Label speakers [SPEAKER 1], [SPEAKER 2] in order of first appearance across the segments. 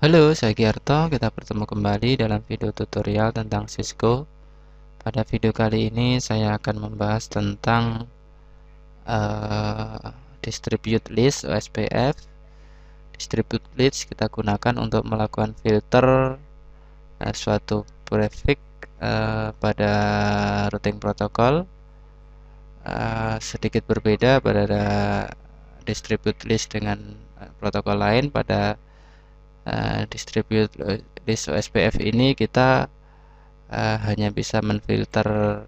[SPEAKER 1] Halo, saya Giarto. Kita bertemu kembali dalam video tutorial tentang Cisco. Pada video kali ini saya akan membahas tentang uh, distribute list OSPF. Distribute list kita gunakan untuk melakukan filter suatu prefix pada routing protokol. Sedikit berbeda pada distribute list dengan protokol lain. Pada distribute list OSPF ini kita hanya bisa menfilter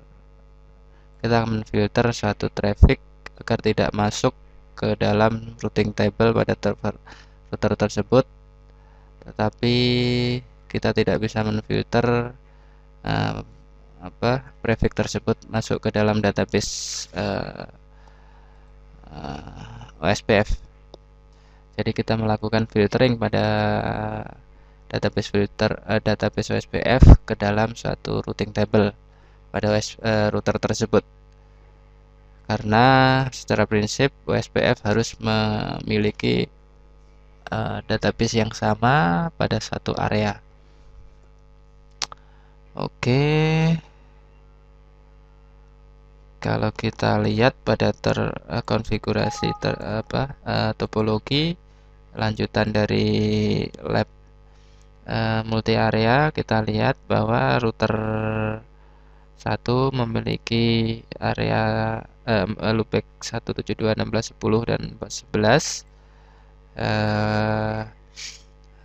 [SPEAKER 1] suatu traffic agar tidak masuk ke dalam routing table pada router tersebut, tetapi kita tidak bisa menfilter uh, prefix tersebut masuk ke dalam database OSPF. Jadi kita melakukan filtering pada database OSPF ke dalam suatu routing table pada router tersebut. Karena secara prinsip OSPF harus memiliki database yang sama pada satu area. Oke. Kalau kita lihat pada konfigurasi topologi lanjutan dari lab multi area, kita lihat bahwa router 1 memiliki area loopback 172.16.10 dan 11.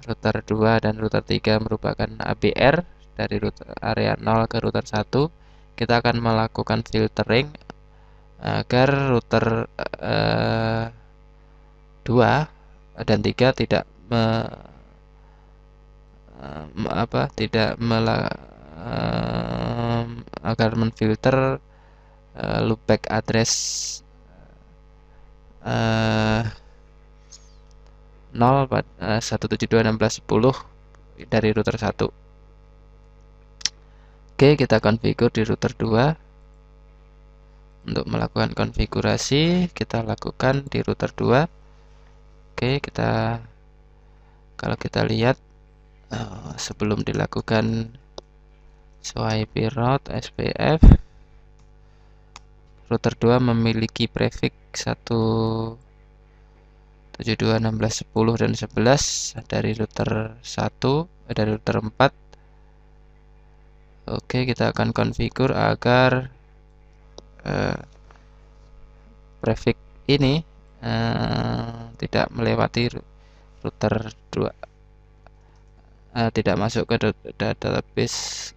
[SPEAKER 1] Router 2 dan router 3 merupakan ABR dari router area 0 ke router 1. Kita akan melakukan filtering agar router 2 dan 3 tidak agar menfilter loopback address 172.16.10 dari router 1. Oke, kita configure di router 2. Untuk melakukan konfigurasi, kita lakukan di router 2. Oke, kalau kita lihat sebelum dilakukan SOIP route SPF, router 2 memiliki prefix 172.16.10 dan 11 dari router 1, dari router 4. Oke, kita akan configure agar prefix ini tidak melewati router 2, tidak masuk ke database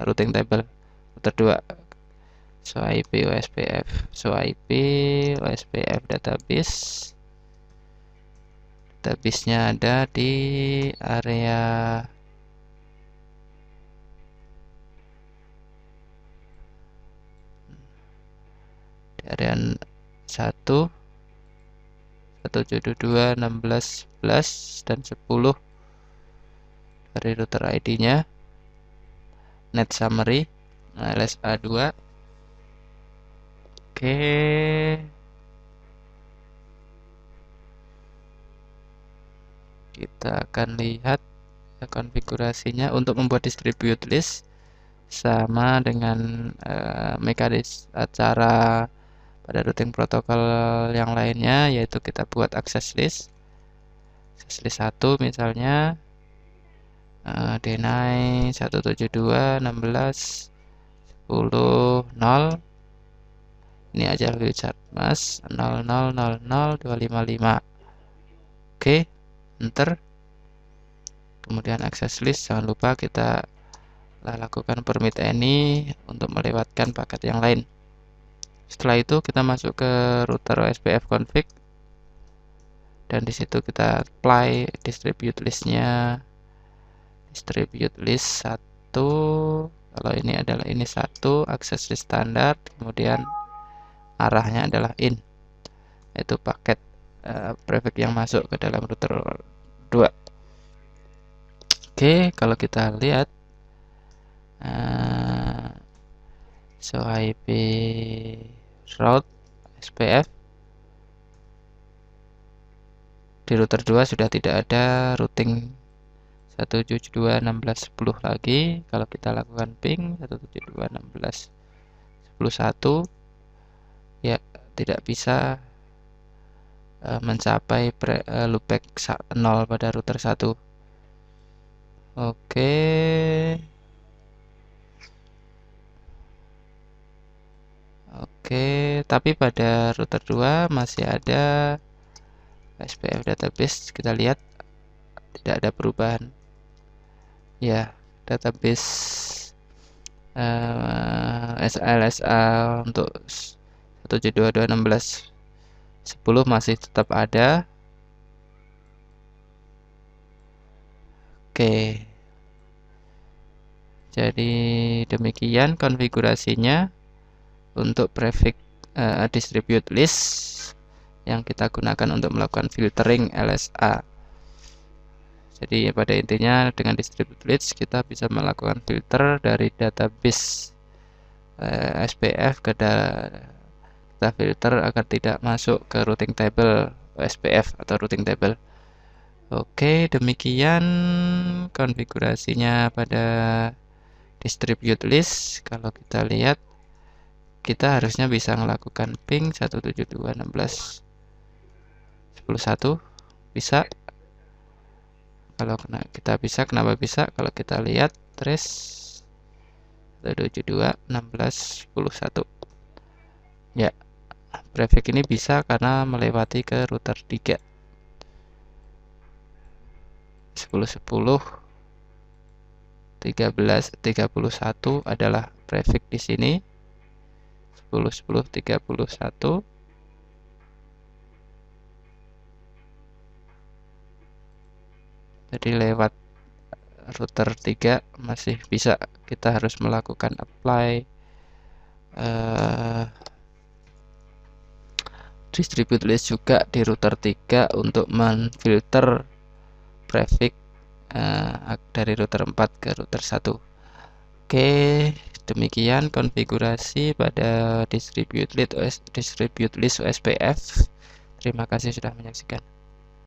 [SPEAKER 1] routing table router 2. SOIP OSPF, SOIP OSPF database-nya ada di area area 1 172.16.11 dan 10 dari router ID-nya, net summary LSA2. Oke, kita akan lihat konfigurasinya. Untuk membuat distribute list sama dengan mekanis cara pada routing protokol yang lainnya, yaitu kita buat access list 1 misalnya, deny 172.16.10.0. Ini aja wizard mas 0000255. Oke, enter. Kemudian access list, jangan lupa kita lakukan permit any untuk melewatkan paket yang lain. Setelah itu kita masuk ke router OSPF config, dan disitu kita apply distribute listnya, distribute list 1. Kalau ini adalah ini 1 access list standar, kemudian arahnya adalah in, yaitu paket prefix yang masuk ke dalam router 2. Oke, kalau kita lihat SOIP route SPF di router 2 sudah tidak ada routing 172.16.10 lagi. Kalau kita lakukan ping 172.16.11 ya tidak bisa mencapai loopback 0 pada router 1. Oke. Tapi pada router 2 masih ada SPF database. Kita lihat tidak ada perubahan. Ya, database LSA untuk 172.16.10 masih tetap ada. Oke. Jadi demikian konfigurasinya untuk prefix distribute list yang kita gunakan untuk melakukan filtering LSA. Jadi pada intinya dengan distribute list kita bisa melakukan filter dari database SPF ke kita filter agar tidak masuk ke routing table SPF atau routing table. Oke, demikian konfigurasinya pada distribute list. Kalau kita lihat, kita harusnya bisa melakukan ping 172.16.11 bisa. Kalau kita bisa, kenapa bisa? Kalau kita lihat trace 172.16.11 ya, prefix ini bisa karena melewati ke router 3. 10.10 13.31 adalah prefix di sini. 10.10.31 jadi lewat router 3 masih bisa. Kita harus melakukan apply distribute list juga di router 3 untuk menfilter prefix dari router 4 ke router 1. Oke, demikian konfigurasi pada distribute list OSPF. Terima kasih sudah menyaksikan.